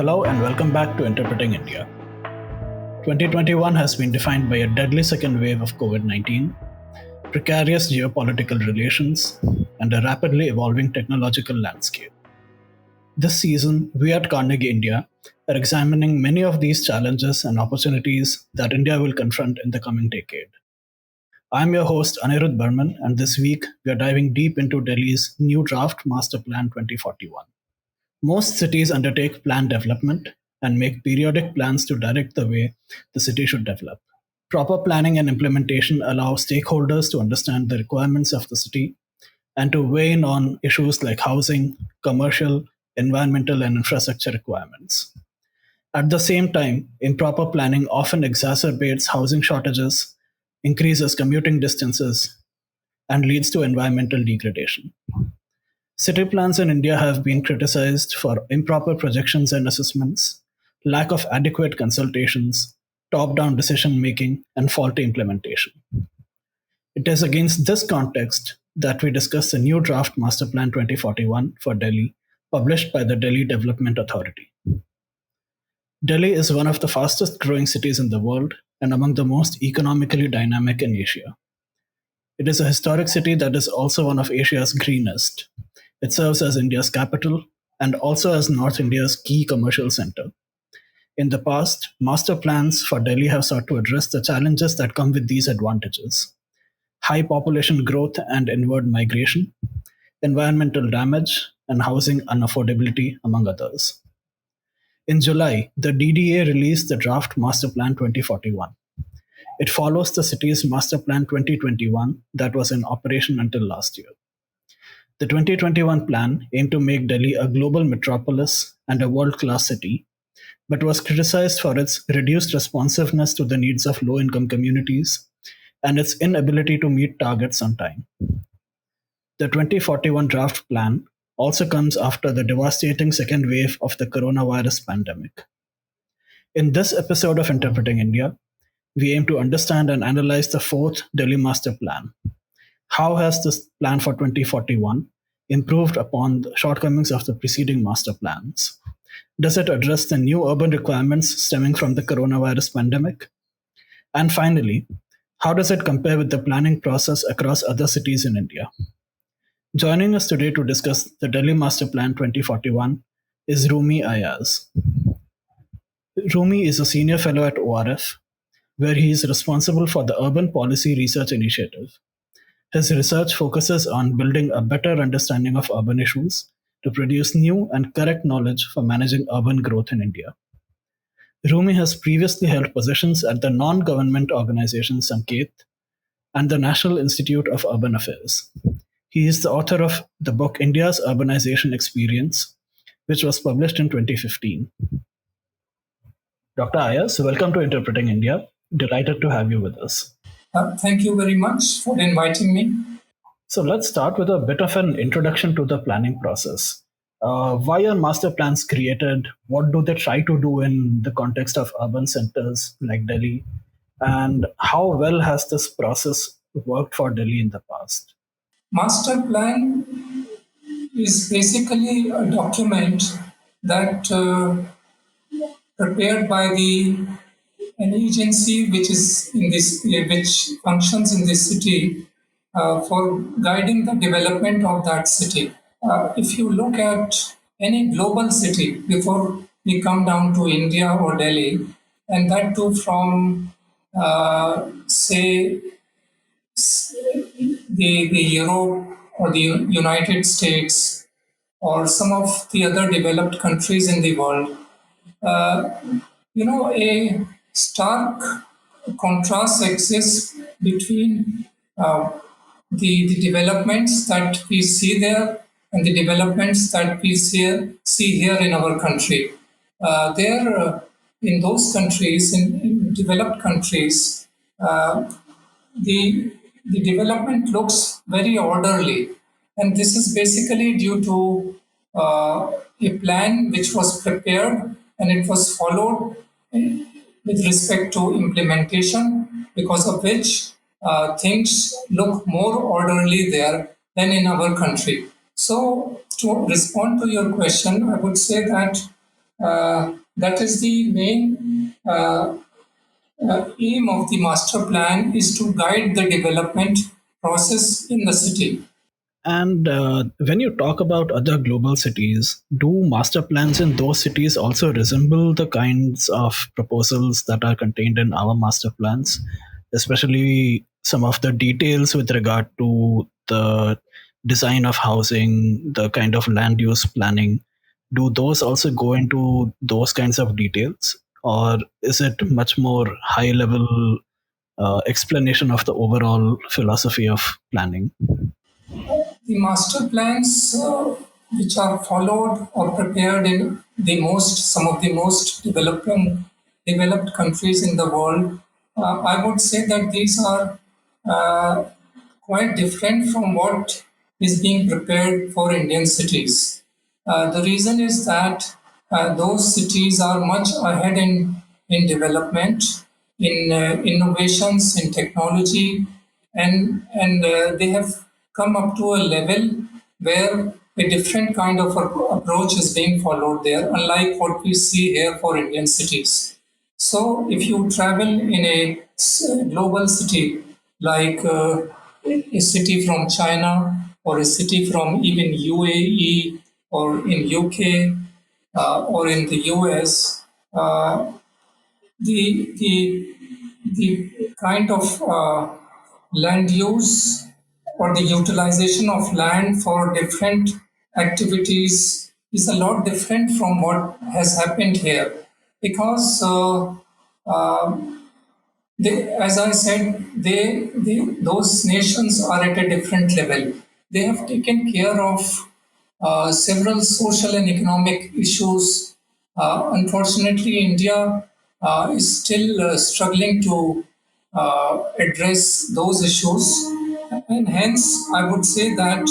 Hello and welcome back to Interpreting India. 2021 has been defined by a deadly second wave of COVID 19, precarious geopolitical relations, and a rapidly evolving technological landscape. This season, we at Carnegie India are examining many of these challenges and opportunities that India will confront in the coming decade. I'm your host, Anirudh Burman, and this week we are diving deep into Delhi's new draft Master Plan 2041. Most cities undertake plan development and make periodic plans to direct the way the city should develop. Proper planning and implementation allow stakeholders to understand the requirements of the city and to weigh in on issues like housing, commercial, environmental, and infrastructure requirements. At the same time, improper planning often exacerbates housing shortages, increases commuting distances, and leads to environmental degradation. City plans in India have been criticized for improper projections and assessments, lack of adequate consultations, top down decision making, and faulty implementation. It is against this context that we discuss the new draft Master Plan 2041 for Delhi, published by the Delhi Development Authority. Delhi is one of the fastest growing cities in the world and among the most economically dynamic in Asia. It is a historic city that is also one of Asia's greenest. It serves as India's capital and also as North India's key commercial center. In the past, master plans for Delhi have sought to address the challenges that come with these advantages: high population growth and inward migration, environmental damage, and housing unaffordability, among others. In July, the DDA released the draft Master Plan 2041. It follows the city's Master Plan 2021 that was in operation until last year. The 2021 plan aimed to make Delhi a global metropolis and a world class city, but was criticized for its reduced responsiveness to the needs of low income communities and its inability to meet targets on time. The 2041 draft plan also comes after the devastating second wave of the coronavirus pandemic. In this episode of Interpreting India, we aim to understand and analyze the fourth Delhi Master Plan. How has this plan for 2041 improved upon the shortcomings of the preceding master plans? Does it address the new urban requirements stemming from the coronavirus pandemic? And finally, how does it compare with the planning process across other cities in India? Joining us today to discuss the Delhi Master Plan 2041 is Rumi Aijaz. Rumi is a senior fellow at ORF, where he is responsible for the Urban Policy Research Initiative. His research focuses on building a better understanding of urban issues to produce new and correct knowledge for managing urban growth in India. Rumi has previously held positions at the non-government organization Sanket and the National Institute of Urban Affairs. He is the author of the book India's Urbanization Experience, which was published in 2015. Dr. Ayaz, welcome to Interpreting India. Delighted to have you with us. Thank you very much for inviting me. So let's start with a bit of an introduction to the planning process. Why are master plans created? What do they try to do in the context of urban centers like Delhi? And how well has this process worked for Delhi in the past? Master plan is basically a document that prepared by an agency which functions in this city for guiding the development of that city. If you look at any global city, before we come down to India or Delhi, and that too from, say, the Europe or the United States or some of the other developed countries in the world, a stark contrast exists between the developments that we see there and the developments that we see here in our country. In those countries, in developed countries, the development looks very orderly, and this is basically due to a plan which was prepared and it was followed with respect to implementation, because of which things look more orderly there than in our country. So, to respond to your question, I would say that That is the main aim of the master plan is to guide the development process in the city. And when you talk about other global cities, do master plans in those cities also resemble the kinds of proposals that are contained in our master plans, especially some of the details with regard to the design of housing, the kind of land use planning? Do those also go into those kinds of details, or is it much more high level explanation of the overall philosophy of planning? The master plans, which are followed or prepared in some of the most developed countries in the world, I would say that these are uh, quite different from what is being prepared for Indian cities. The reason is that those cities are much ahead in development, in innovations, in technology, and they have come up to a level where a different kind of approach is being followed there, unlike what we see here for Indian cities. So, if you travel in a global city like a city from China or a city from even UAE or in UK or in the US, the the kind of land use or the utilization of land for different activities is a lot different from what has happened here because as I said, those nations are at a different level. They have taken care of several social and economic issues. Unfortunately, India is still struggling to address those issues, and hence I would say that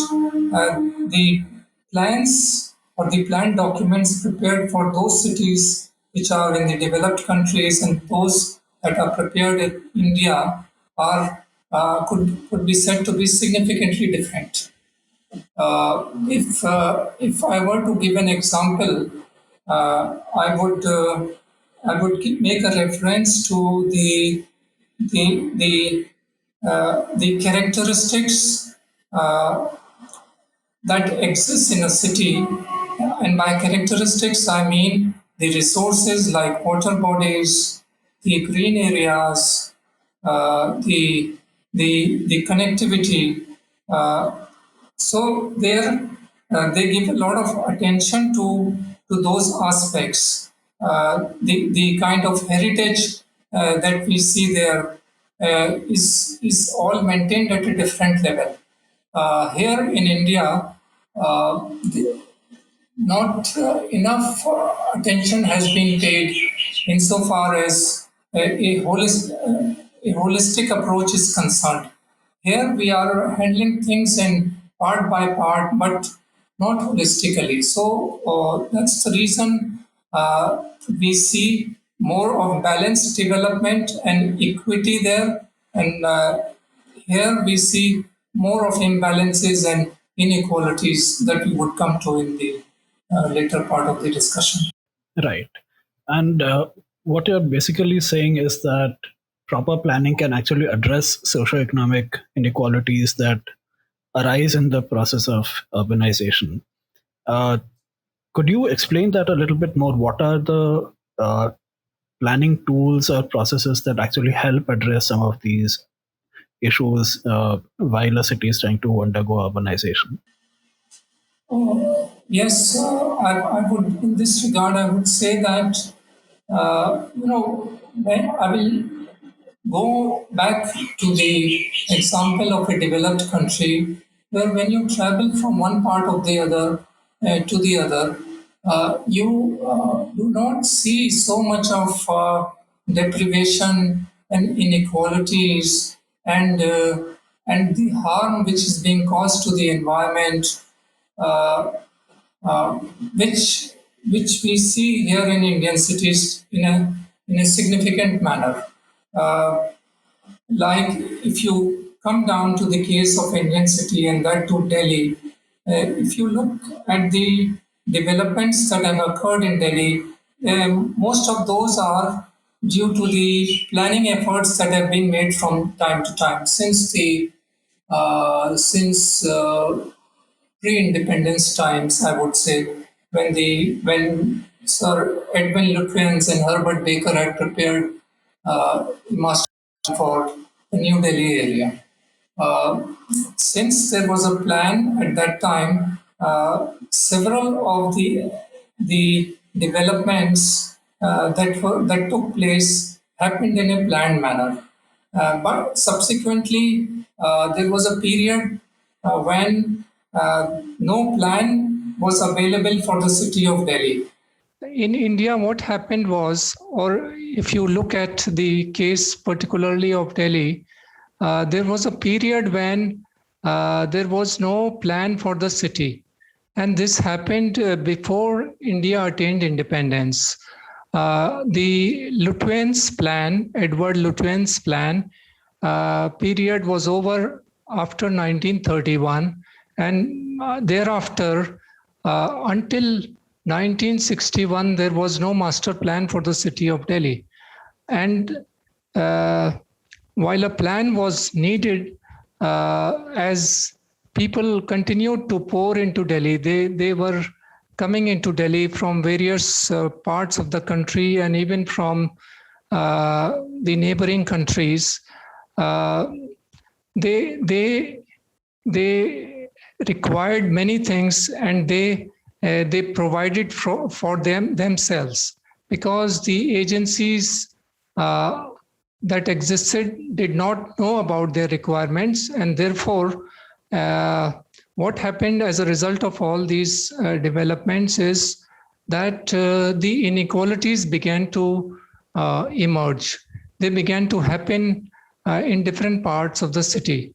the plans or the plan documents prepared for those cities which are in the developed countries and those that are prepared in India are could be said to be significantly different. If I were to give an example, I would make a reference to the characteristics that exists in a city. And by characteristics, I mean the resources like water bodies, the green areas, the connectivity. So there, they give a lot of attention to those aspects. The kind of heritage that we see there is all maintained at a different level. Here in India, not enough attention has been paid insofar as a holistic approach is concerned. Here we are handling things in part by part, but not holistically. So that's the reason we see more of balanced development and equity there. And here we see more of imbalances and inequalities that we would come to in the later part of the discussion. Right. And what you're basically saying is that proper planning can actually address socioeconomic inequalities that arise in the process of urbanization. Uh, could you explain that a little bit more? What are the planning tools or processes that actually help address some of these issues while a city is trying to undergo urbanization? Yes, I would, in this regard, I would say that, when I will go back to the example of a developed country where when you travel from one part of the other to the other, you do not see so much of deprivation and inequalities and the harm which is being caused to the environment, uh, uh, which which we see here in Indian cities in a significant manner. Uh, like if you come down to the case of Indian city and that to Delhi, if you look at the developments that have occurred in Delhi, most of those are due to the planning efforts that have been made from time to time since pre-independence times, I would say, when Sir Edwin Lutyens and Herbert Baker had prepared a master plan for the New Delhi area. Uh, since there was a plan at that time, several of the developments that took place happened in a planned manner. But subsequently, there was a period when no plan was available for the city of Delhi. In India, what happened was, or if you look at the case particularly of Delhi, there was a period when there was no plan for the city. And this happened before India attained independence. The Lutyens plan, Edward Lutyens plan, period was over after 1931. And thereafter, until 1961, there was no master plan for the city of Delhi. And while a plan was needed, as people continued to pour into Delhi, they were coming into Delhi from various parts of the country and even from the neighboring countries. They required many things, and they provided for them themselves, because the agencies that existed did not know about their requirements, and therefore what happened as a result of all these developments is that the inequalities began to emerge. They began to happen in different parts of the city.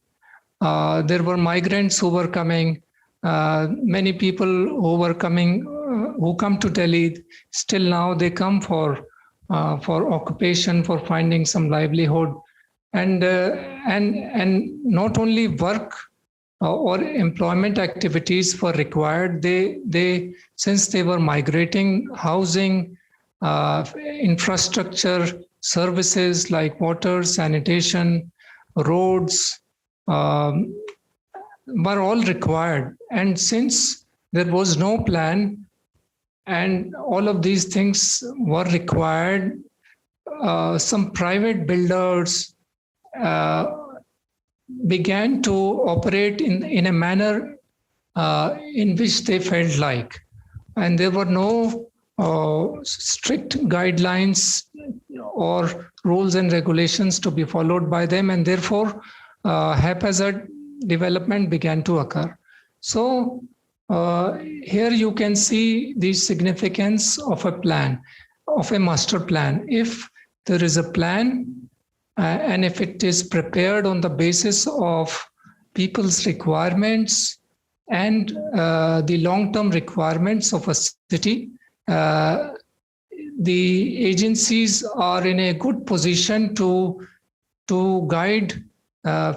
There were migrants who were coming. Many people who were coming, who come to Delhi, still now they come for occupation, for finding some livelihood, and not only work or employment activities were required. They since they were migrating, housing, infrastructure, services like water, sanitation, roads, were all required. And since there was no plan and all of these things were required, some private builders began to operate in a manner in which they felt like. And there were no strict guidelines or rules and regulations to be followed by them, and therefore haphazard development began to occur. So here you can see the significance of a plan, of a master plan. If there is a plan, and if it is prepared on the basis of people's requirements and the long-term requirements of a city, the agencies are in a good position to guide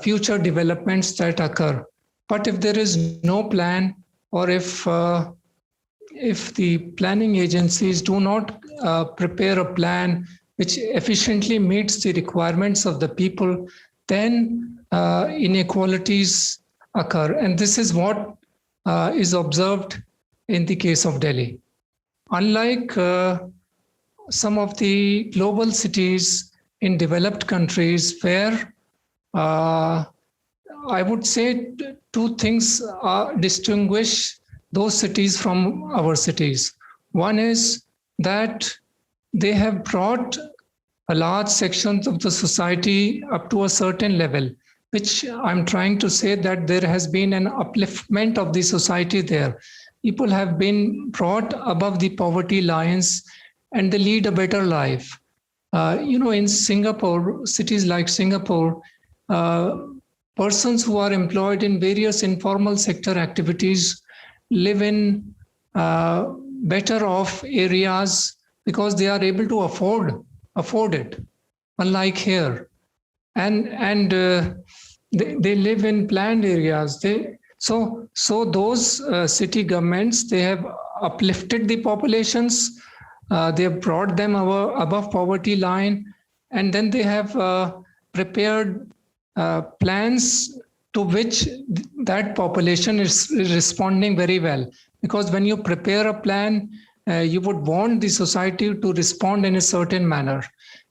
future developments that occur. But if there is no plan, or if the planning agencies do not prepare a plan which efficiently meets the requirements of the people, then inequalities occur. And this is what is observed in the case of Delhi. Unlike some of the global cities in developed countries, where I would say two things distinguish those cities from our cities. One is that they have brought a large sections of the society up to a certain level, which I'm trying to say that there has been an upliftment of the society there. People have been brought above the poverty lines and they lead a better life. In Singapore, cities like Singapore, persons who are employed in various informal sector activities live in better off areas because they are able to afford it, unlike here. And they live in planned areas. So those city governments, they have uplifted the populations they have brought them above poverty line, and then they have prepared plans to which that population is responding very well. Because when you prepare a plan, you would want the society to respond in a certain manner.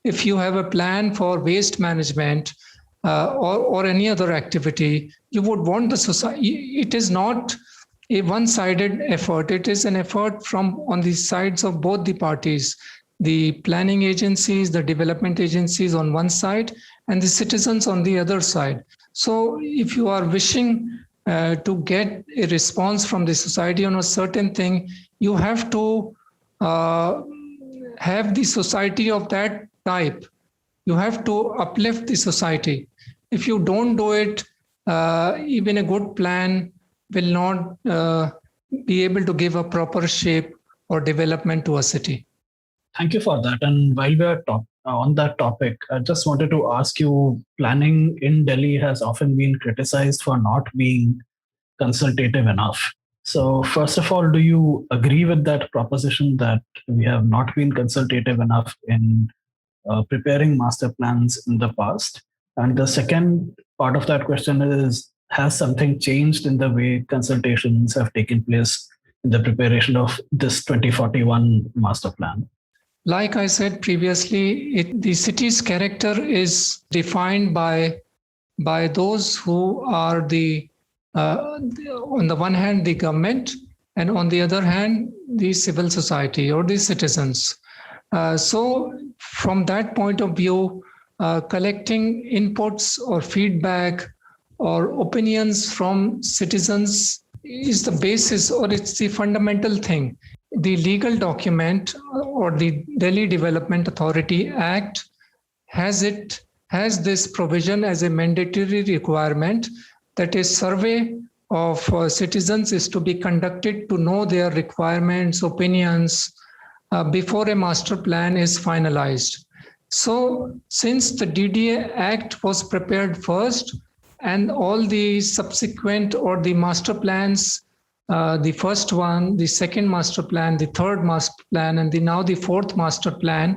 If you have a plan for waste management or any other activity, you would want the society. It is not a one-sided effort. It is an effort from on the sides of both the parties, the planning agencies, the development agencies on one side, and the citizens on the other side. So if you are wishing to get a response from the society on a certain thing, you have to have the society of that type. You have to uplift the society. If you don't do it, even a good plan will not be able to give a proper shape or development to a city. Thank you for that. And while we are on that topic, I just wanted to ask you, planning in Delhi has often been criticized for not being consultative enough. So first of all, do you agree with that proposition that we have not been consultative enough in preparing master plans in the past? And the second part of that question is, has something changed in the way consultations have taken place in the preparation of this 2041 master plan? Like I said previously, the city's character is defined by those who are on the one hand, the government, and on the other hand, the civil society or the citizens. So from that point of view, collecting inputs or feedback or opinions from citizens is the basis, or it's the fundamental thing. The legal document or the Delhi Development Authority Act has this provision as a mandatory requirement that a survey of citizens is to be conducted to know their requirements, opinions, before a master plan is finalized. So since the DDA Act was prepared first, and all the subsequent or the master plans, the first one, the second master plan, the third master plan, and now the fourth master plan,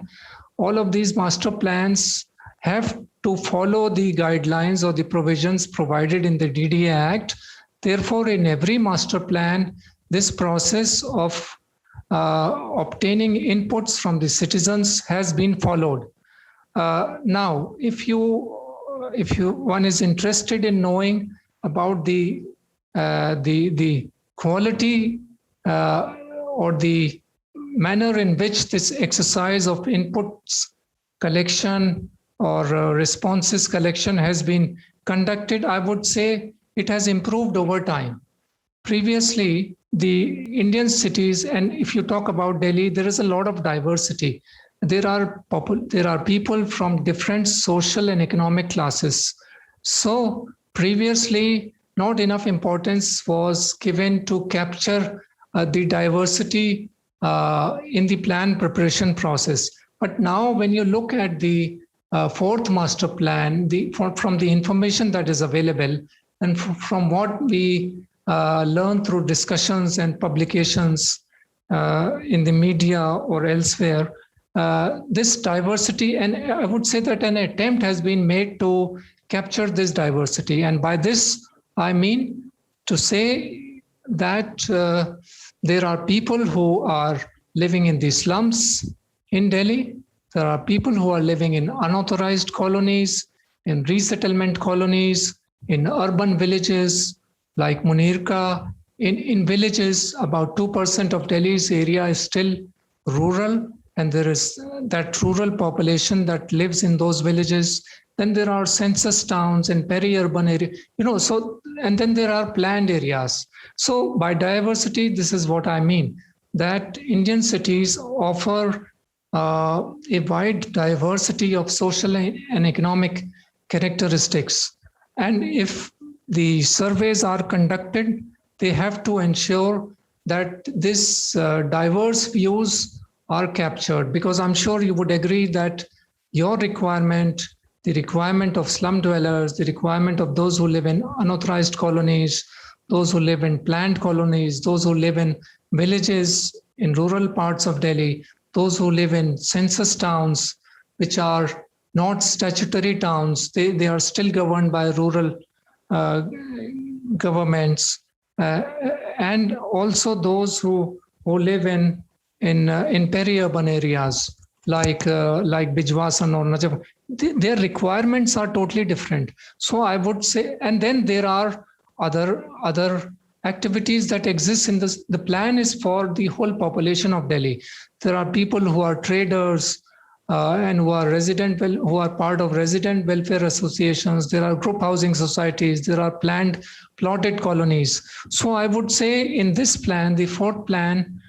all of these master plans have to follow the guidelines or the provisions provided in the DDA Act. Therefore, in every master plan, this process of obtaining inputs from the citizens has been followed. Now, if one is interested in knowing about the quality or the manner in which this exercise of inputs collection or responses collection has been conducted, I would say it has improved over time. Previously, the Indian cities, and if you talk about Delhi, there is a lot of diversity. There are people from different social and economic classes. So previously, not enough importance was given to capture the diversity in the plan preparation process. But now when you look at the fourth master plan, from the information that is available and from what we learn through discussions and publications in the media or elsewhere, this diversity, and I would say that an attempt has been made to capture this diversity. And by this, I mean to say that there are people who are living in the slums in Delhi. There are people who are living in unauthorized colonies, in resettlement colonies, in urban villages like Munirka. In villages, about 2% of Delhi's area is still rural, and there is that rural population that lives in those villages. Then there are census towns and peri-urban areas, so, and then there are planned areas. So by diversity, this is what I mean, that Indian cities offer a wide diversity of social and economic characteristics. And if the surveys are conducted, they have to ensure that this diverse views are captured, because I'm sure you would agree that your requirement, the requirement of slum dwellers, the requirement of those who live in unauthorized colonies, those who live in planned colonies, those who live in villages in rural parts of Delhi, those who live in census towns, which are not statutory towns. They are still governed by rural governments, and also those who live in peri-urban areas like Bijwasan or Najaf. Their requirements are totally different. So I would say, and then there are other activities that exist in this. The plan is for the whole population of Delhi. There are people who are traders, and who are part of resident welfare associations. There are group housing societies. There are planned plotted colonies. So I would say in this plan, the fourth plan,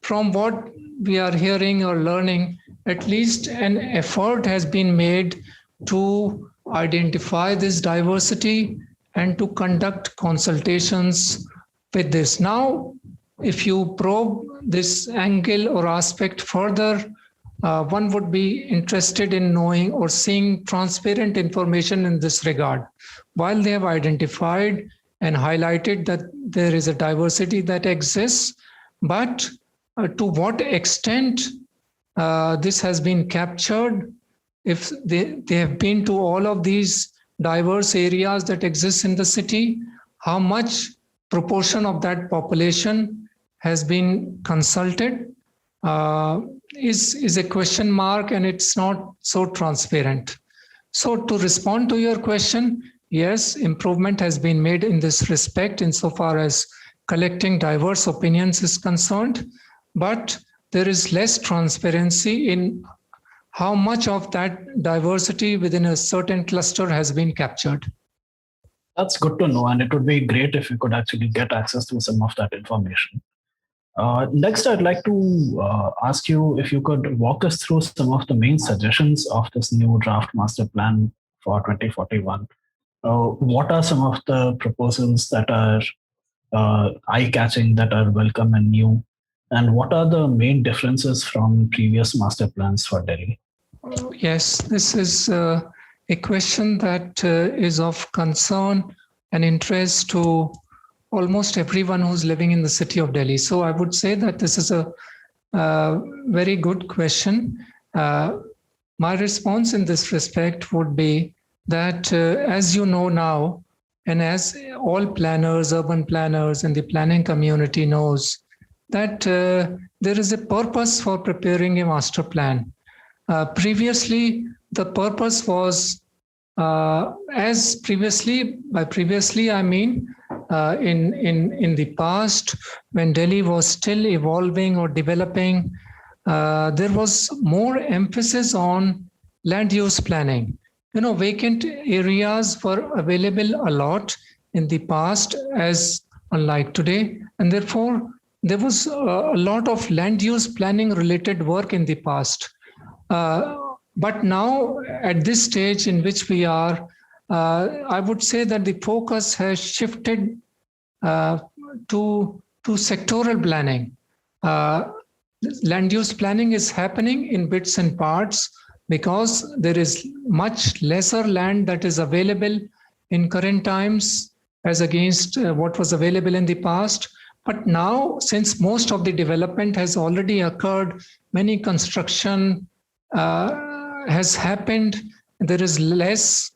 from what we are hearing or learning, at least an effort has been made to identify this diversity and to conduct consultations with this. Now, if you probe this angle or aspect further, one would be interested in knowing or seeing transparent information in this regard. While they have identified and highlighted that there is a diversity that exists, but to what extent this has been captured, if they have been to all of these diverse areas that exist in the city, how much proportion of that population has been consulted, is a question mark, and it's not so transparent. So to respond to your question, yes, improvement has been made in this respect insofar as collecting diverse opinions is concerned, but there is less transparency in how much of that diversity within a certain cluster has been captured. That's good to know, and it would be great if we could actually get access to some of that information. Next, I'd like to ask you if you could walk us through some of the main suggestions of this new draft master plan for 2041. What are some of the proposals that are eye-catching, that are welcome and new? And what are the main differences from previous master plans for Delhi? Yes, this is a question that is of concern and interest to almost everyone who's living in the city of Delhi. So I would say that this is a very good question. My response in this respect would be that, as you know now, and as all planners, urban planners, and the planning community knows, that there is a purpose for preparing a master plan. Previously, the purpose was, by previously I mean in the past, when Delhi was still evolving or developing, there was more emphasis on land use planning. Vacant areas were available a lot in the past, as unlike today, and therefore there was a lot of land use planning related work in the past. But now, at this stage in which we are, I would say that the focus has shifted to sectoral planning. Land use planning is happening in bits and parts because there is much lesser land that is available in current times as against what was available in the past. But now, since most of the development has already occurred, many construction has happened, there is less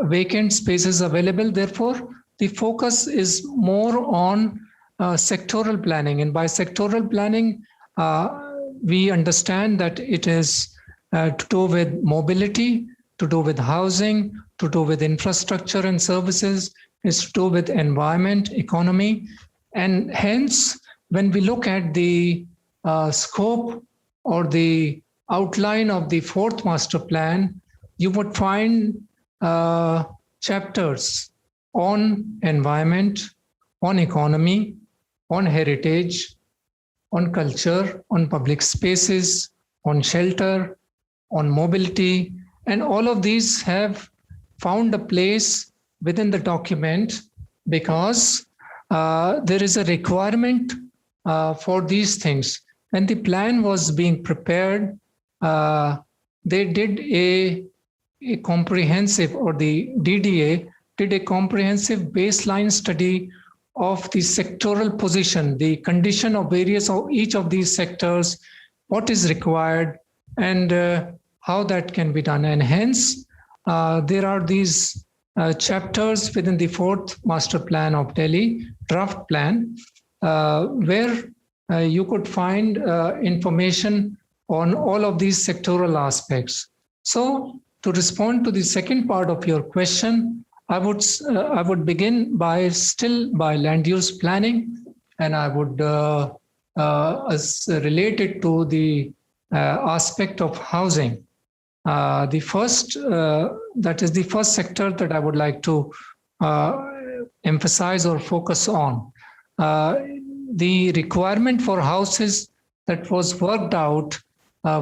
vacant spaces available. Therefore, the focus is more on sectoral planning. And by sectoral planning, we understand that it is to do with mobility, to do with housing, to do with infrastructure and services, is to do with environment, economy. And hence, when we look at the scope or the outline of the fourth master plan, you would find chapters on environment, on economy, on heritage, on culture, on public spaces, on shelter, on mobility, and all of these have found a place within the document because there is a requirement for these things. When the plan was being prepared, they did a comprehensive, or the DDA did a comprehensive baseline study of the sectoral position, the condition of each of these sectors, what is required, and how that can be done. And hence, there are these chapters within the fourth master plan of Delhi, draft plan, where you could find information on all of these sectoral aspects. So to respond to the second part of your question, I would begin by land use planning, and I would relate it to the aspect of housing. The first sector that I would like to emphasize or focus on. The requirement for houses that was worked out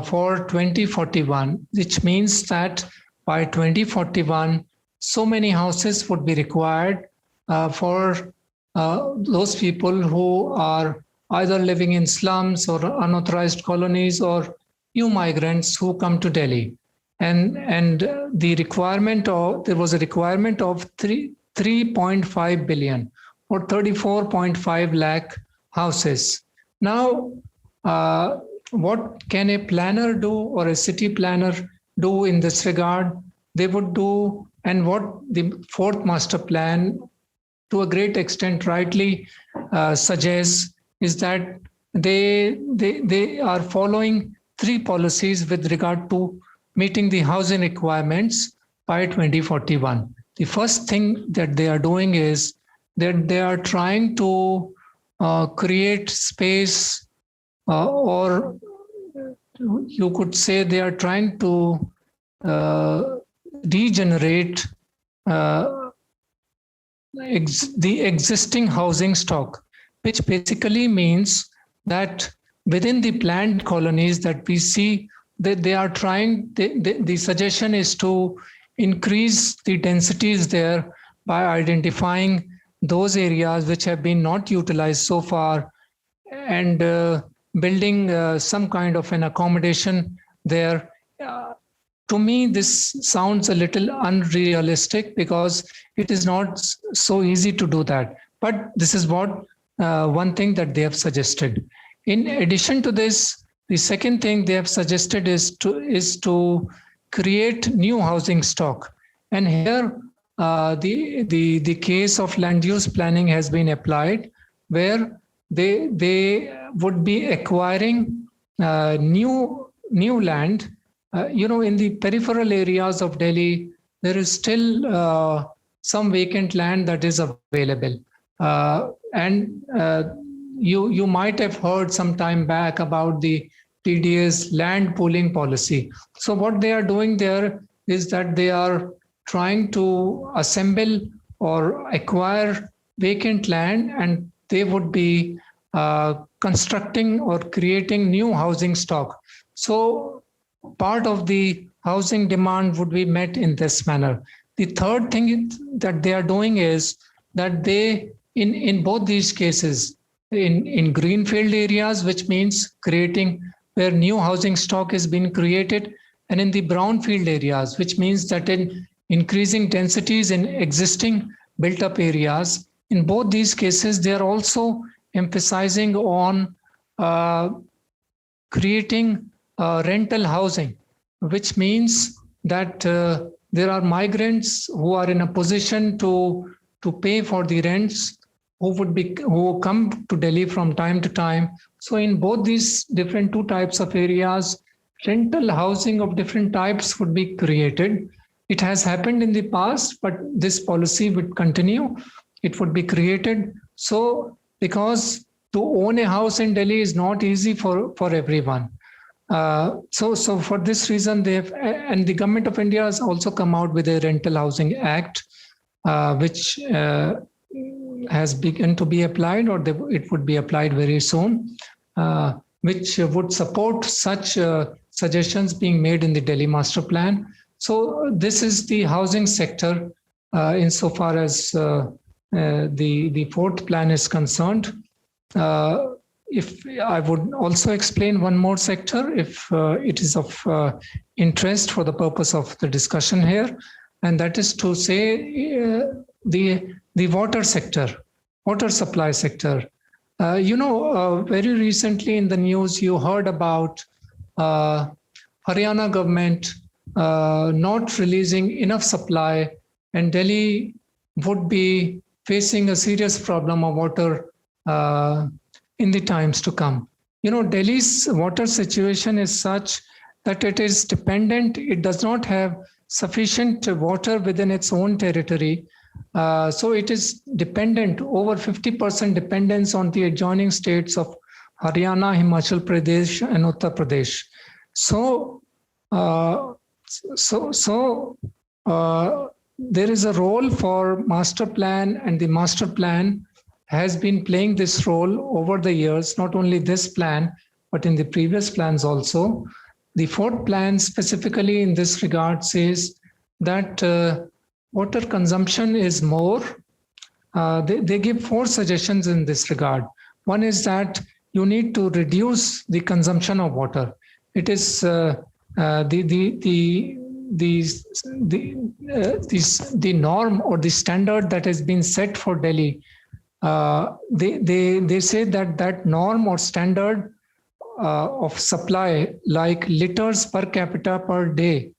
for 2041, which means that by 2041, so many houses would be required for those people who are either living in slums or unauthorized colonies or new migrants who come to Delhi. And the requirement there was a requirement of 3.5 billion or 34.5 lakh houses. Now, what can a planner do or a city planner do in this regard? They would do, and what the fourth master plan to a great extent rightly suggests, is that they are following three policies with regard to meeting the housing requirements by 2041. The first thing that they are doing is that they are trying to create space, or you could say they are trying to regenerate the existing housing stock, which basically means that within the planned colonies that we see, that they are trying, the suggestion is to increase the densities there by identifying those areas which have been not utilized so far, and building some kind of an accommodation there. To me, this sounds a little unrealistic because it is not so easy to do that. But this is what one thing that they have suggested. In addition to this, the second thing they have suggested is to create new housing stock. And here, the case of land use planning has been applied, where they would be acquiring new land. In the peripheral areas of Delhi, there is still some vacant land that is available. And you might have heard some time back about the TDA's land pooling policy. So what they are doing there is that they are trying to assemble or acquire vacant land, and they would be constructing or creating new housing stock. So part of the housing demand would be met in this manner. The third thing that they are doing is that they, in both these cases, in greenfield areas, which means creating where new housing stock is being created, and in the brownfield areas, which means that in increasing densities in existing built up areas, in both these cases, they are also emphasizing on creating rental housing, which means that there are migrants who are in a position to pay for the rents, who come to Delhi from time to time. So in both these different two types of areas, rental housing of different types would be created. It has happened in the past, but this policy would continue. It would be created. So because to own a house in Delhi is not easy for everyone. So for this reason, and the government of India has also come out with a Rental Housing Act, which has begun to be applied, or it would be applied very soon, which would support such suggestions being made in the Delhi Master Plan. So this is the housing sector insofar as the fourth plan is concerned. If I would also explain one more sector, if it is of interest for the purpose of the discussion here, and that is to say the water sector, water supply sector. Very recently in the news, you heard about Haryana government not releasing enough supply, and Delhi would be facing a serious problem of water in the times to come. Delhi's water situation is such that it is dependent, it does not have sufficient water within its own territory. So it is dependent, over 50% dependence on the adjoining states of Haryana, Himachal Pradesh, and Uttar Pradesh. So, there is a role for master plan, and the master plan has been playing this role over the years, not only this plan, but in the previous plans also. The fourth plan specifically in this regard says that water consumption is more. They give four suggestions in this regard. One is that you need to reduce the consumption of water. It is the norm or the standard that has been set for Delhi. They say that norm or standard of supply, like liters per capita per day,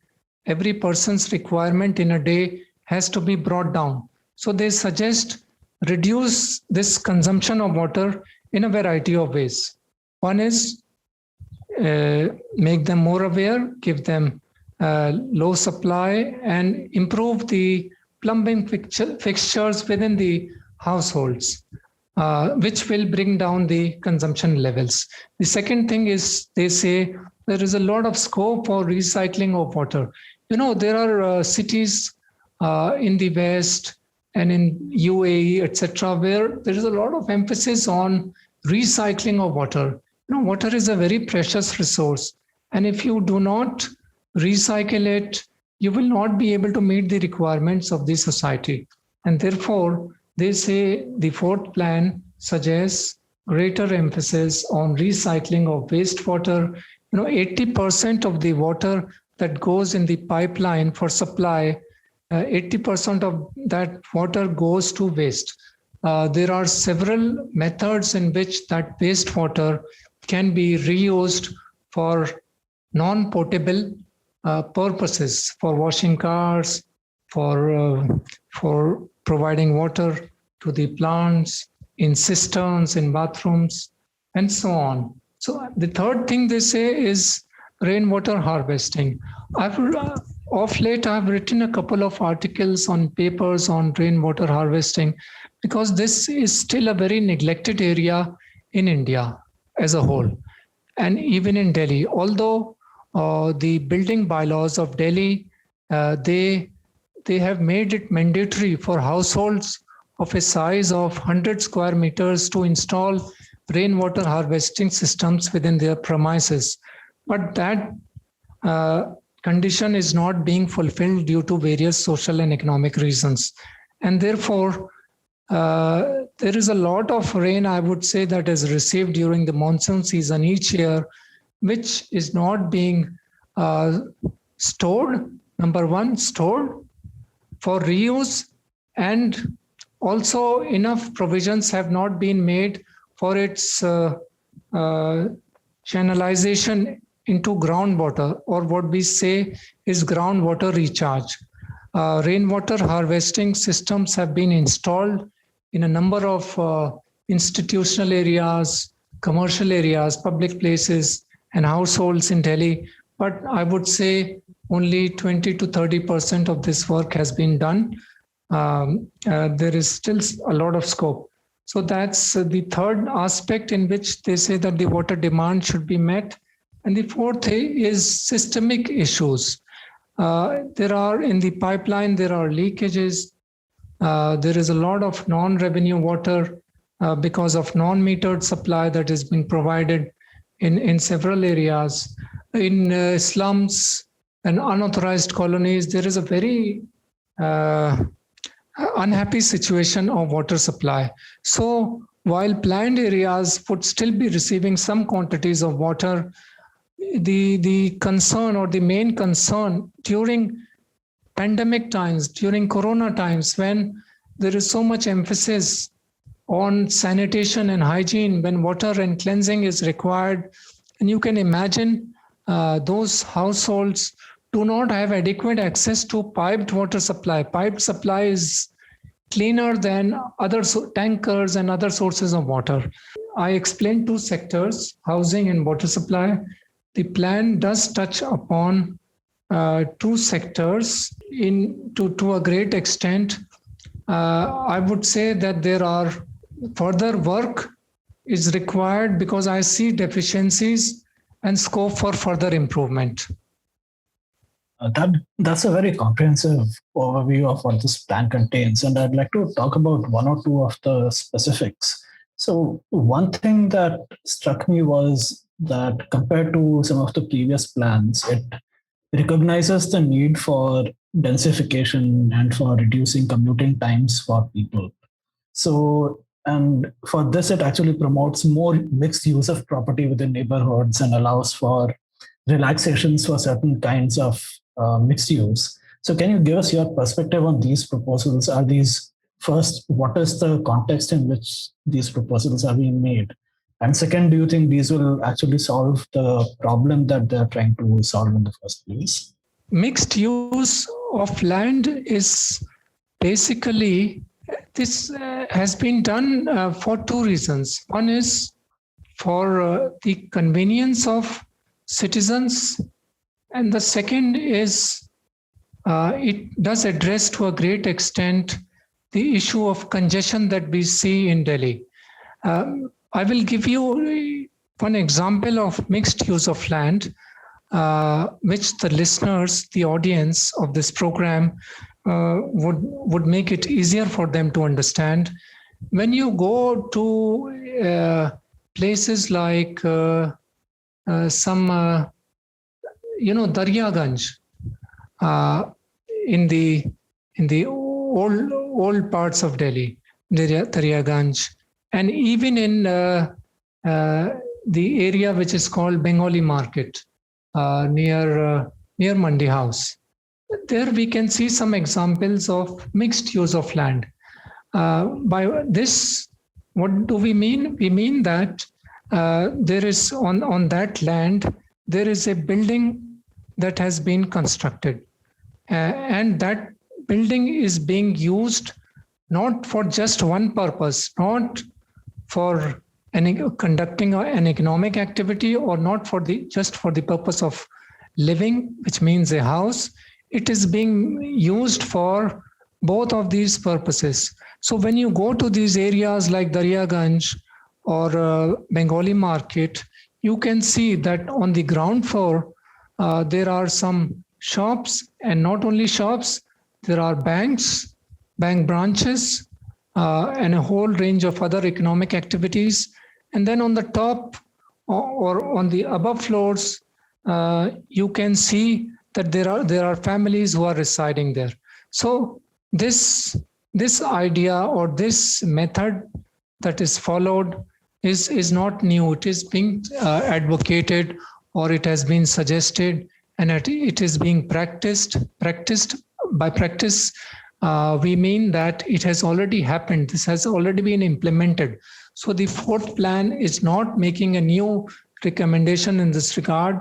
every person's requirement in a day has to be brought down. So they suggest reduce this consumption of water in a variety of ways. One is make them more aware, give them low supply, and improve the plumbing fixtures within the households, which will bring down the consumption levels. The second thing is, they say there is a lot of scope for recycling of water. There are cities in the West and in UAE, etc., where there is a lot of emphasis on recycling of water. Water is a very precious resource, and if you do not recycle it, you will not be able to meet the requirements of the society. And therefore, they say the fourth plan suggests greater emphasis on recycling of wastewater. 80% of the water that goes in the pipeline for supply, 80% of that water goes to waste. There are several methods in which that wastewater can be reused for non-potable purposes, for washing cars, for providing water to the plants, in cisterns, in bathrooms, and so on. So the third thing they say is rainwater harvesting. Of late, I've written a couple of articles on papers on rainwater harvesting, because this is still a very neglected area in India as a whole, and even in Delhi. Although the building bylaws of Delhi, they have made it mandatory for households of a size of 100 square meters to install rainwater harvesting systems within their premises. But that condition is not being fulfilled due to various social and economic reasons. And therefore, there is a lot of rain, I would say, that is received during the monsoon season each year, which is not being stored. Number one, stored for reuse, and also enough provisions have not been made for its channelization into groundwater, or what we say is groundwater recharge. Rainwater harvesting systems have been installed in a number of institutional areas, commercial areas, public places, and households in Delhi. But I would say only 20 to 30% of this work has been done. There is still a lot of scope. So that's the third aspect in which they say that the water demand should be met. And the fourth is systemic issues. There are in the pipeline, there are leakages. There is a lot of non-revenue water because of non-metered supply that is being provided in several areas. In slums and unauthorized colonies, there is a very unhappy situation of water supply. So while planned areas would still be receiving some quantities of water, the concern, or the main concern during pandemic times, during Corona times, when there is so much emphasis on sanitation and hygiene, when water and cleansing is required, and you can imagine those households do not have adequate access to piped water supply. Piped supply is cleaner than other tankers and other sources of water. I explained two sectors, housing and water supply. The plan does touch upon two sectors to a great extent. I would say that there are further work is required because I see deficiencies and scope for further improvement. That's a very comprehensive overview of what this plan contains, and I'd like to talk about one or two of the specifics. So, one thing that struck me was that compared to some of the previous plans, it recognizes the need for densification and for reducing commuting times for people. So, and for this, it actually promotes more mixed use of property within neighborhoods and allows for relaxations for certain kinds of mixed use. So, can you give us your perspective on these proposals? Are these first, what is the context in which these proposals are being made? And second, do you think these will actually solve the problem that they're trying to solve in the first place? Mixed use of land is basically, this has been done for two reasons. One is for the convenience of citizens, and the second is it does address to a great extent the issue of congestion that we see in Delhi. I will give you one example of mixed use of land, which the listeners, the audience of this program, would make it easier for them to understand. When you go to places like Daryaganj in the old parts of Delhi, Daryaganj, and even in the area which is called Bengali Market near Mandi House. There we can see some examples of mixed use of land. By this, what do we mean? We mean that there is on that land, there is a building that has been constructed. And that building is being used not for just one purpose, not for conducting an economic activity or not for just for the purpose of living, which means a house. It is being used for both of these purposes. So when you go to these areas like Daryaganj or Bengali Market, you can see that on the ground floor, there are some shops, and not only shops, there are banks, bank branches, and a whole range of other economic activities. And then on the top or on the above floors, you can see that there are families who are residing there. So this idea or this method that is followed is not new. It is being advocated, or it has been suggested, and it is being practiced. By practice, we mean that it has already happened. This has already been implemented. So the fourth plan is not making a new recommendation in this regard.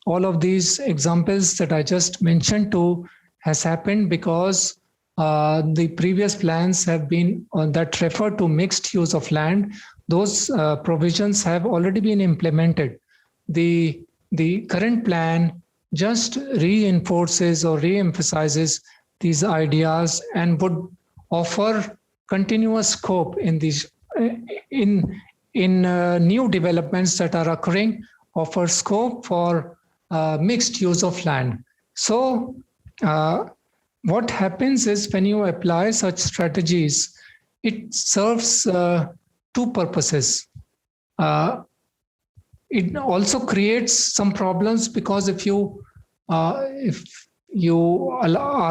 All of these examples that I just mentioned to has happened because the previous plans have been that refer to mixed use of land. Those provisions have already been implemented. The current plan just reinforces or re-emphasizes these ideas and would offer continuous scope in these in new developments that are occurring, offer scope for mixed use of land. So what happens is when you apply such strategies, it serves two purposes. It also creates some problems because if you are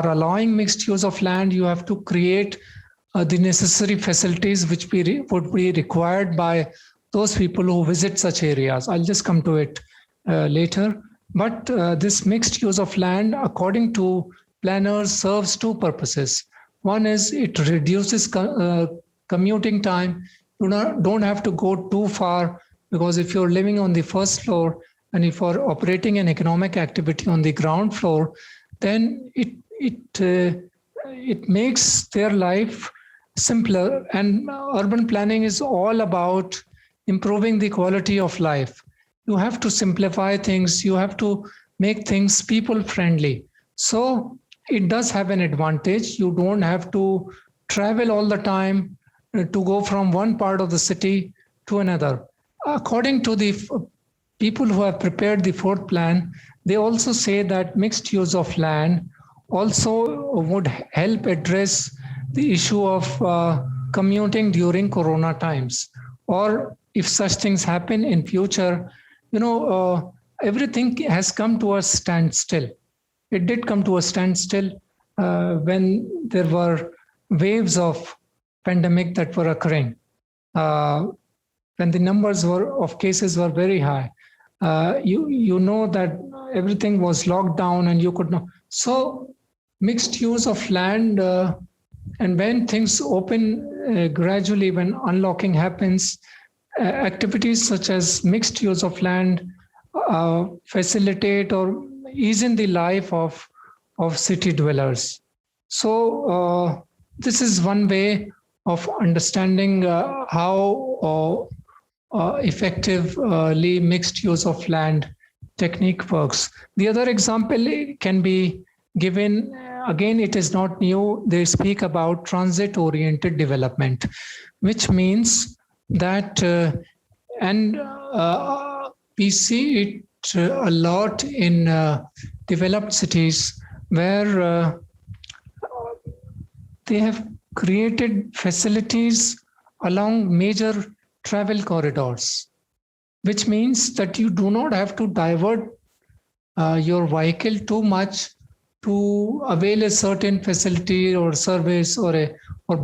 allowing mixed use of land, you have to create the necessary facilities which would be required by those people who visit such areas. I'll just come to it later. But this mixed use of land, according to planners, serves two purposes. One is it reduces commuting time. You don't have to go too far, because if you're living on the first floor and if are operating an economic activity on the ground floor, then it makes their life simpler. And urban planning is all about improving the quality of life. You have to simplify things, you have to make things people friendly. So it does have an advantage. You don't have to travel all the time to go from one part of the city to another. According to the people who have prepared the fourth plan, they also say that mixed use of land also would help address the issue of commuting during corona times, or if such things happen in future. Everything has come to a standstill. It did come to a standstill when there were waves of pandemic that were occurring, when the numbers of cases were very high. You know that everything was locked down and you could not. So mixed use of land, and when things open gradually, when unlocking happens, activities such as mixed use of land facilitate or ease in the life of city dwellers. So this is one way of understanding how effectively mixed use of land technique works. The other example can be given, again, it is not new. They speak about transit-oriented development, which means that, we see it a lot in developed cities where they have created facilities along major travel corridors, which means that you do not have to divert your vehicle too much to avail a certain facility or service or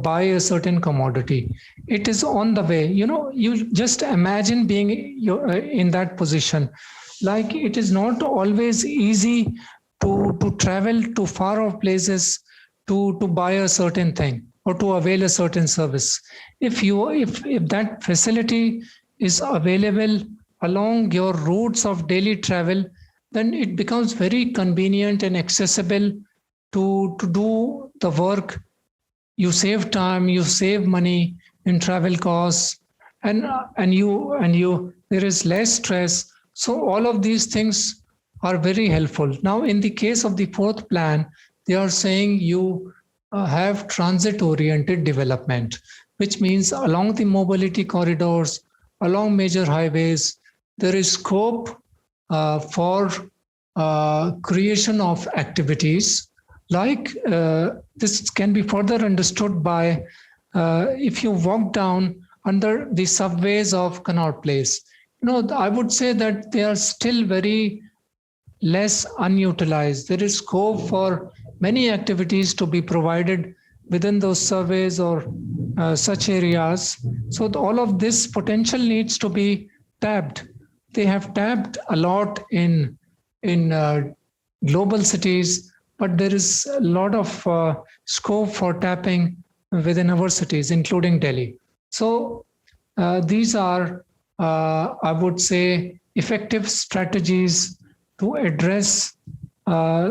buy a certain commodity. It is on the way. You just imagine being in that position. Like, it is not always easy to travel to far off places to buy a certain thing or to avail a certain service. If that facility is available along your routes of daily travel, then it becomes very convenient and accessible to do the work. You save time, you save money in travel costs, and there is less stress. So all of these things are very helpful. Now, in the case of the fourth plan, they are saying you have transit-oriented development, which means along the mobility corridors, along major highways, there is scope for creation of activities. Like, this can be further understood by if you walk down under the subways of Connaught Place. I would say that they are still very less unutilized. There is scope for many activities to be provided within those surveys or such areas. So all of this potential needs to be tapped. They have tapped a lot in global cities, but there is a lot of scope for tapping within our cities, including Delhi. So these are, I would say, effective strategies to address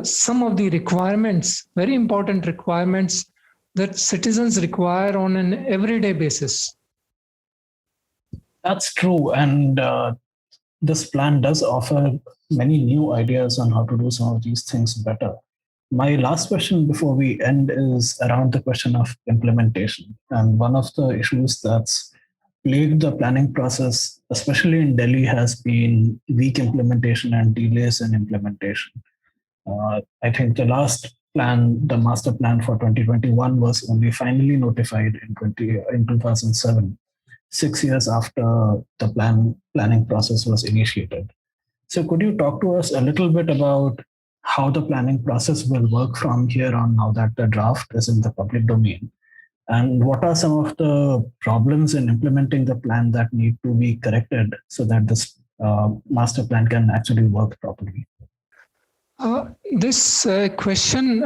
some of the requirements, very important requirements that citizens require on an everyday basis. That's true. And this plan does offer many new ideas on how to do some of these things better. My last question before we end is around the question of implementation. And one of the issues that's plagued the planning process, especially in Delhi, has been weak implementation and delays in implementation. I think the last plan, the master plan for 2021, was only finally notified in 2007, 6 years after the planning process was initiated. So could you talk to us a little bit about how the planning process will work from here on, now that the draft is in the public domain? And what are some of the problems in implementing the plan that need to be corrected so that this master plan can actually work properly? This question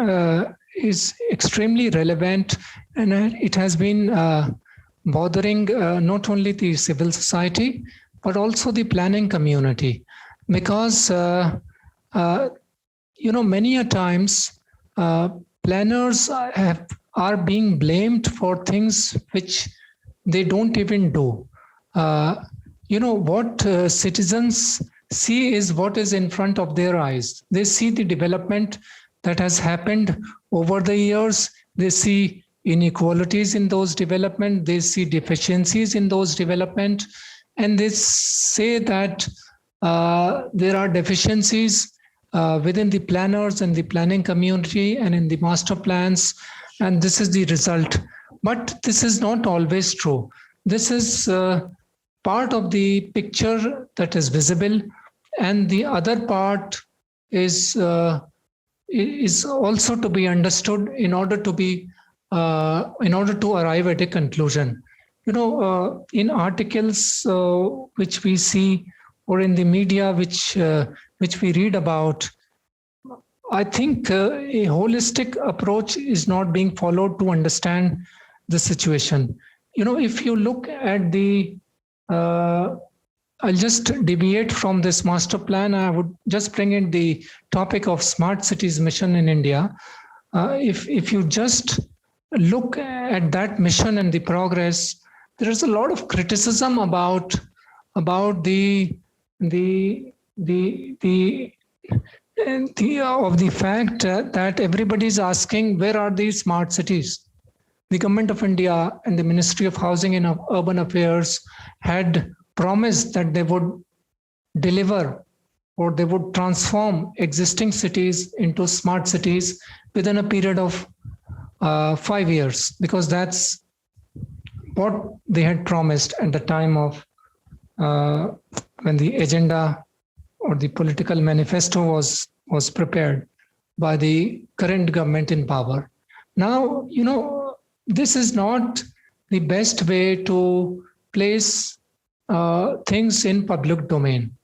is extremely relevant, and it has been bothering not only the civil society, but also the planning community. because uh, many a times planners are being blamed for things which they don't even do. What citizens see is what is in front of their eyes. They see the development that has happened over the years. They see inequalities in those development. They see deficiencies in those development, and they say that there are deficiencies within the planners and the planning community and in the master plans, and this is the result. But this is not always true. This is part of the picture that is visible, and the other part is also to be understood in order to arrive at a conclusion. In articles which we see, or in the media which we read about, I think a holistic approach is not being followed to understand the situation. If you look at I'll just deviate from this master plan. I would just bring in the topic of smart cities mission in India. If you just look at that mission and the progress, there is a lot of criticism about the fact that everybody is asking, where are these smart cities? The Government of India and the Ministry of Housing and Urban Affairs had promised that they would deliver, or they would transform existing cities into smart cities within a period of 5 years, because that's what they had promised at the time of when the agenda or the political manifesto was prepared by the current government in power. Now, this is not the best way to place things in public domain.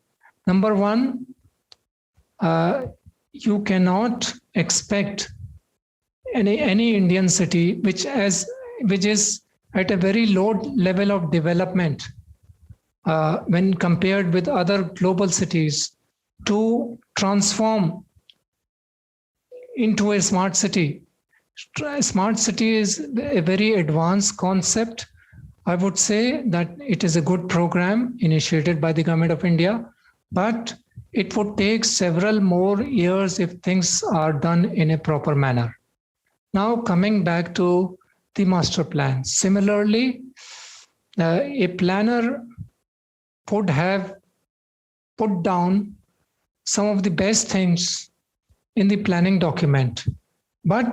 Number one, you cannot expect any Indian city which is at a very low level of development when compared with other global cities to transform into a smart city. A smart city is a very advanced concept. I would say that it is a good program initiated by the Government of India, but it would take several more years if things are done in a proper manner. Now, coming back to the master plan. Similarly, a planner would have put down some of the best things in the planning document, but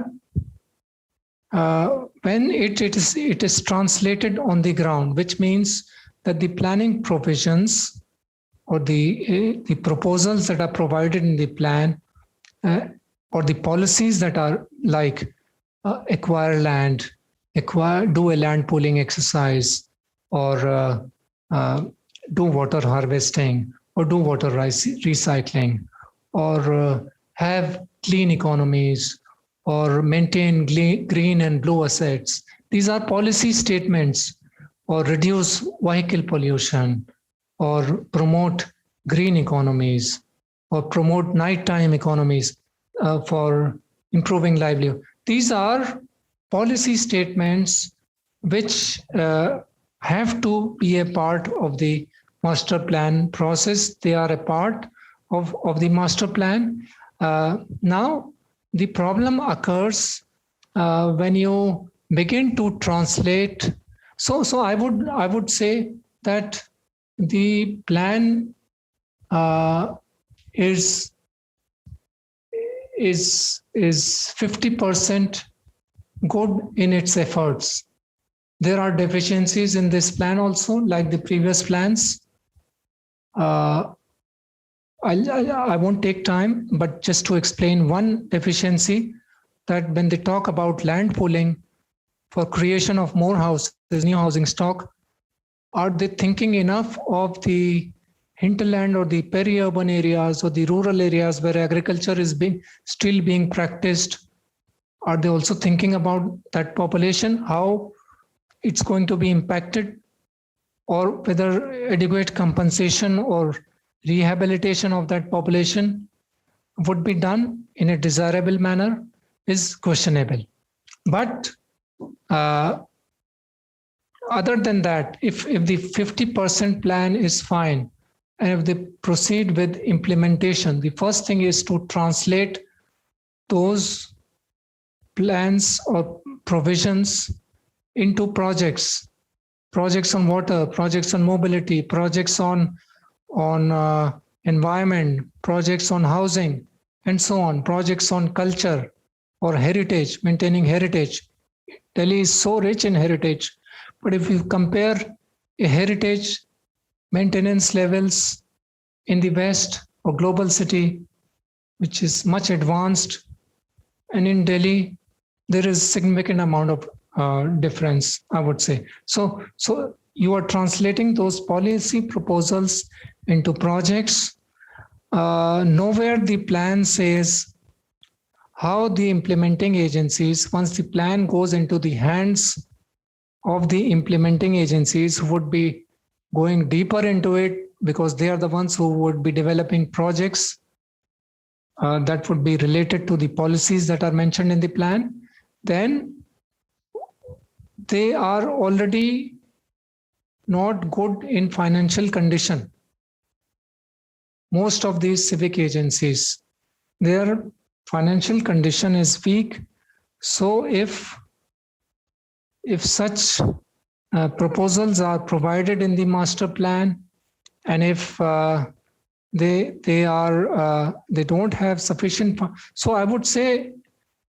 when it is translated on the ground, which means that the planning provisions or the proposals that are provided in the plan or the policies that are like acquire land, do a land pooling exercise, or do water harvesting, or do water recycling, or have clean economies, or maintain green and blue assets. These are policy statements, or reduce vehicle pollution, or promote green economies, or promote nighttime economies for improving livelihood. These are policy statements which have to be a part of the master plan process. They are a part of the master plan. Now, the problem occurs when you begin to translate. So I would say that the plan is 50% good in its efforts. There are deficiencies in this plan also, like the previous plans. I won't take time, but just to explain one deficiency, that when they talk about land pooling for creation of more houses, new housing stock, are they thinking enough of the hinterland or the peri-urban areas or the rural areas where agriculture is still being practiced? Are they also thinking about that population, how it's going to be impacted, or whether adequate compensation or rehabilitation of that population would be done in a desirable manner is questionable. But other than that, if the 50% plan is fine, and if they proceed with implementation, the first thing is to translate those plans or provisions into projects on water, projects on mobility, projects on environment, projects on housing, and so on, projects on culture or heritage, maintaining heritage. Delhi is so rich in heritage, but if you compare a heritage maintenance levels in the West or global city, which is much advanced, and in Delhi, there is significant amount of difference, I would say. So you are translating those policy proposals into projects. Nowhere the plan says how the implementing agencies, once the plan goes into the hands of the implementing agencies, would be going deeper into it, because they are the ones who would be developing projects that would be related to the policies that are mentioned in the plan, then they are already not good in financial condition. Most of these civic agencies, their financial condition is weak. So if such proposals are provided in the master plan, and if they don't have sufficient, so I would say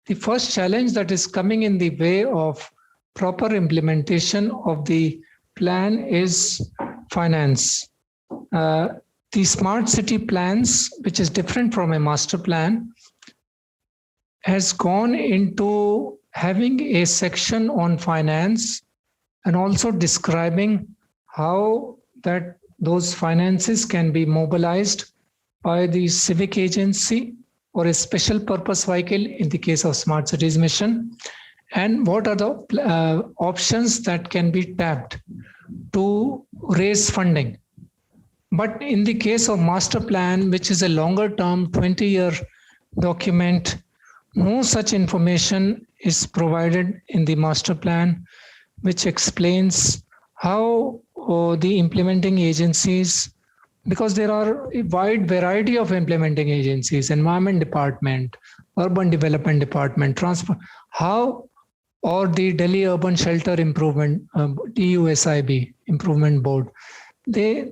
the first challenge that is coming in the way of proper implementation of the plan is finance. The smart city plans, which is different from a master plan, has gone into having a section on finance and also describing how that those finances can be mobilized by the civic agency or a special purpose vehicle in the case of Smart Cities Mission, and what are the options that can be tapped to raise funding. But in the case of master plan, which is a longer term 20-year document, no such information is provided in the master plan, which explains how the implementing agencies, because there are a wide variety of implementing agencies, environment department, urban development department, transport, how, or the Delhi Urban Shelter Improvement, DUSIB Improvement Board, they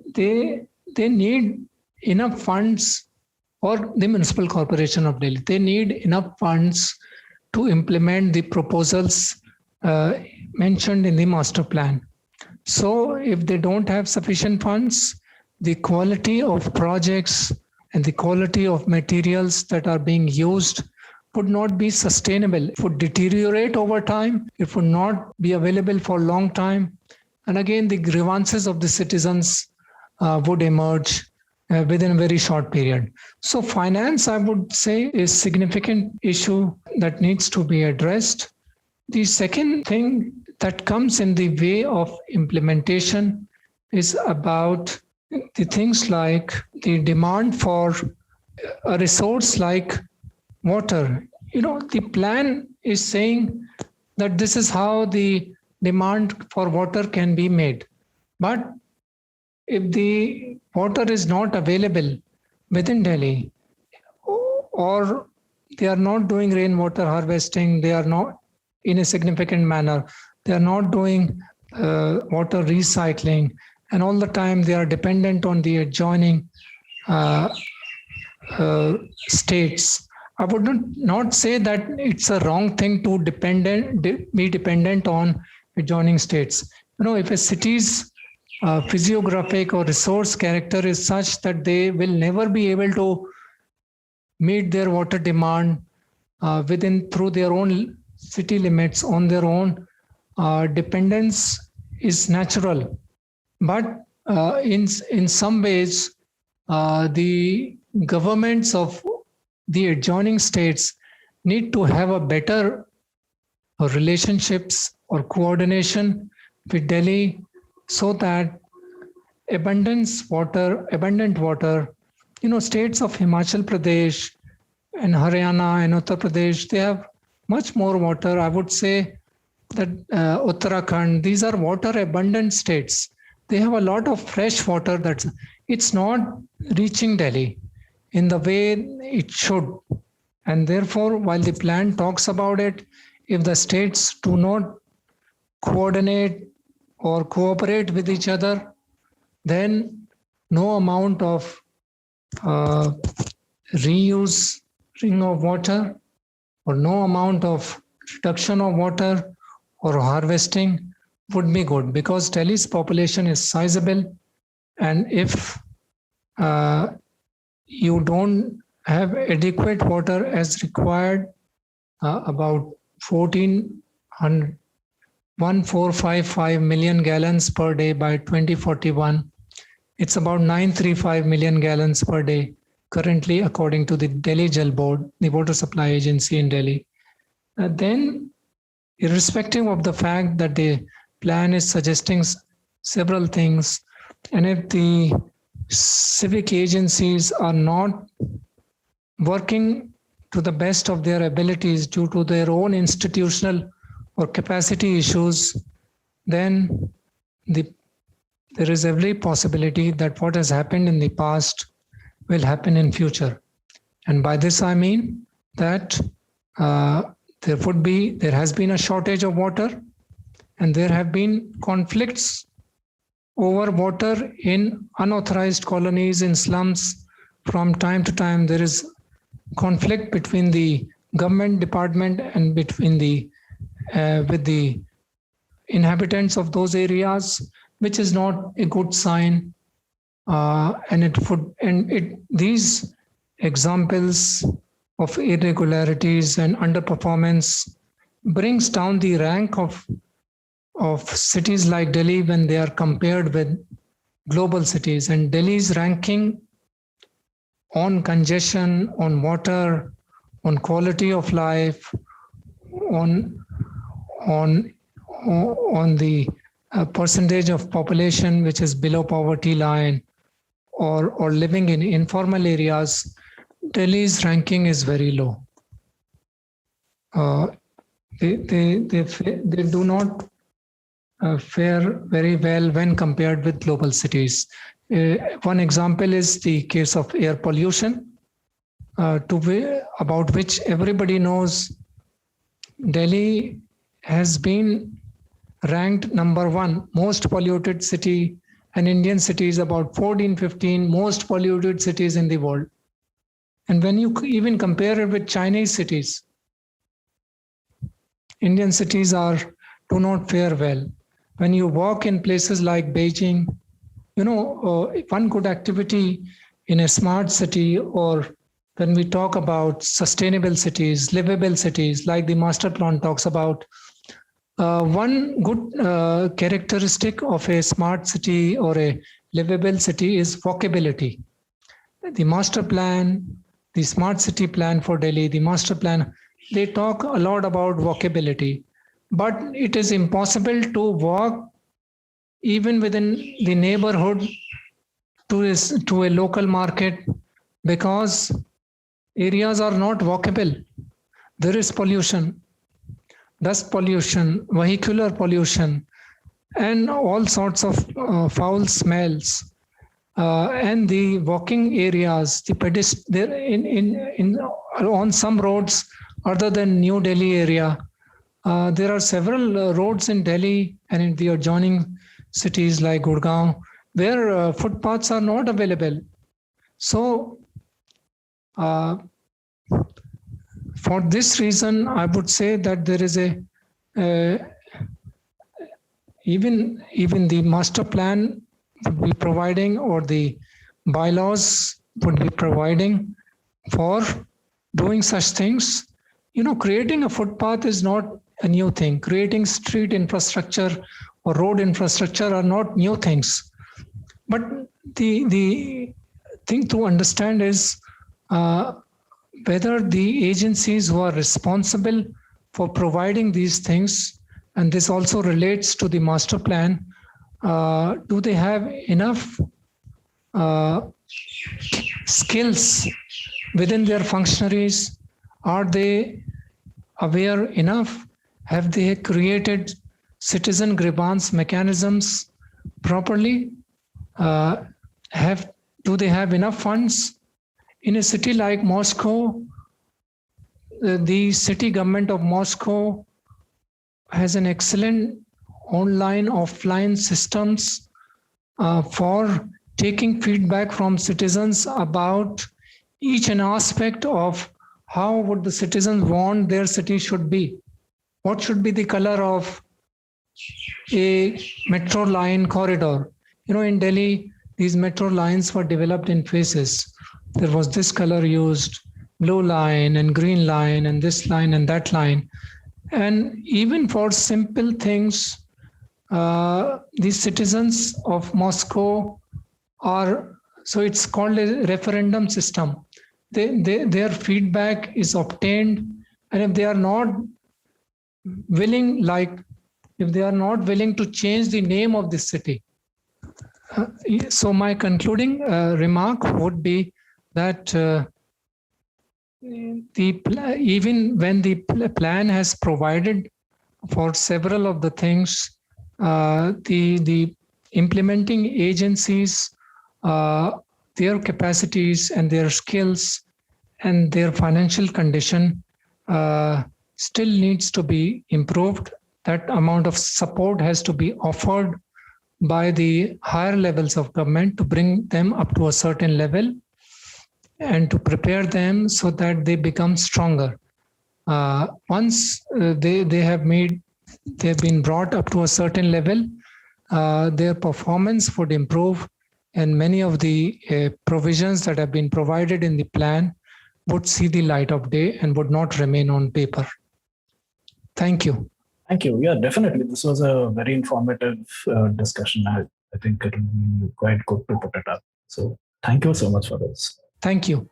need enough funds, or the Municipal Corporation of Delhi, they need enough funds to implement the proposals mentioned in the master plan. So if they don't have sufficient funds, the quality of projects and the quality of materials that are being used would not be sustainable. It would deteriorate over time. It would not be available for a long time. And again, the grievances of the citizens would emerge within a very short period. So finance, I would say, is a significant issue that needs to be addressed. The second thing that comes in the way of implementation is about the things like the demand for a resource like water. The plan is saying that this is how the demand for water can be made. But if the water is not available within Delhi, or they are not doing rainwater harvesting, they are not in a significant manner, they are not doing water recycling, and all the time they are dependent on the adjoining states. I would not say that it's a wrong thing to be dependent on adjoining states. If a city's physiographic or resource character is such that they will never be able to meet their water demand through their own city limits on their own, dependence is natural. But in some ways, the governments of the adjoining states need to have a better relationships or coordination with Delhi, so that abundant water. States of Himachal Pradesh and Haryana and Uttar Pradesh, they have much more water. I would say that Uttarakhand, these are water abundant states. They have a lot of fresh water it's not reaching Delhi in the way it should. And therefore, while the plan talks about it, if the states do not coordinate or cooperate with each other, then no amount of reusing of water or no amount of reduction of water or harvesting would be good, because Delhi's population is sizable, and if you don't have adequate water as required, about 1455 million gallons per day by 2041. It's about 935 million gallons per day currently, according to the Delhi Jal Board, the water supply agency in Delhi. Then, irrespective of the fact that the plan is suggesting several things, and if the civic agencies are not working to the best of their abilities due to their own institutional or capacity issues, then there is every possibility that what has happened in the past will happen in future. And by this I mean that there has been a shortage of water, and there have been conflicts over water in unauthorized colonies, in slums. From time to time, there is conflict between the government department and between with the inhabitants of those areas, which is not a good sign. These examples of irregularities and underperformance brings down the rank of cities like Delhi when they are compared with global cities. And Delhi's ranking on congestion, on water, on quality of life, on the percentage of population which is below poverty line or living in informal areas, Delhi's ranking is very low. They do not fare very well when compared with global cities. One example is the case of air pollution, about which everybody knows. Delhi has been ranked number 1 most polluted city, and Indian cities about 14, 15 most polluted cities in the world. And when you even compare it with Chinese cities, Indian cities do not fare well. When you walk in places like Beijing, one good activity in a smart city, or when we talk about sustainable cities, livable cities, like the master plan talks about, one good characteristic of a smart city or a livable city is walkability. The master plan, the smart city plan for Delhi, the master plan, they talk a lot about walkability, but it is impossible to walk even within the neighborhood to a local market, because areas are not walkable. There is pollution, dust pollution, vehicular pollution, and all sorts of foul smells. And the walking areas, on some roads other than New Delhi area, there are several roads in Delhi and in the adjoining cities like Gurgaon where footpaths are not available. So, for this reason, I would say that there is even the master plan would be providing, or the bylaws would be providing for doing such things. Creating a footpath is not a new thing. Creating street infrastructure or road infrastructure are not new things. But the thing to understand is whether the agencies who are responsible for providing these things, and this also relates to the master plan, do they have enough skills within their functionaries? Are they aware enough? Have they created citizen grievance mechanisms properly? Do they have enough funds? In a city like Moscow, the city government of Moscow has an excellent online, offline systems for taking feedback from citizens about each and aspect of how would the citizens want their city should be. What should be the color of a metro line corridor? In Delhi, these metro lines were developed in phases. There was this color used, blue line and green line and this line and that line. And even for simple things, the citizens of Moscow are, so it's called a referendum system. Their feedback is obtained, and if they are not willing, to change the name of the city. So my concluding remark would be that even when the plan has provided for several of the things, the implementing agencies, their capacities and their skills and their financial condition still needs to be improved. That amount of support has to be offered by the higher levels of government to bring them up to a certain level and to prepare them so that they become stronger. Once they have been brought up to a certain level, their performance would improve, and many of the provisions that have been provided in the plan would see the light of day and would not remain on paper. Thank you. Thank you. Yeah, definitely. This was a very informative discussion. I think it will be quite good to put it up. So thank you so much for this. Thank you.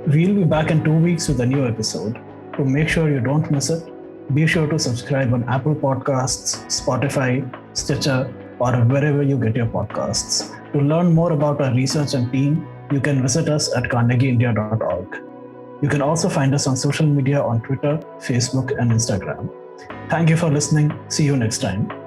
We'll be back in 2 weeks with a new episode. To make sure you don't miss it, be sure to subscribe on Apple Podcasts, Spotify, Stitcher, or wherever you get your podcasts. To learn more about our research and team, you can visit us at carnegieindia.org. You can also find us on social media on Twitter, Facebook, and Instagram. Thank you for listening. See you next time.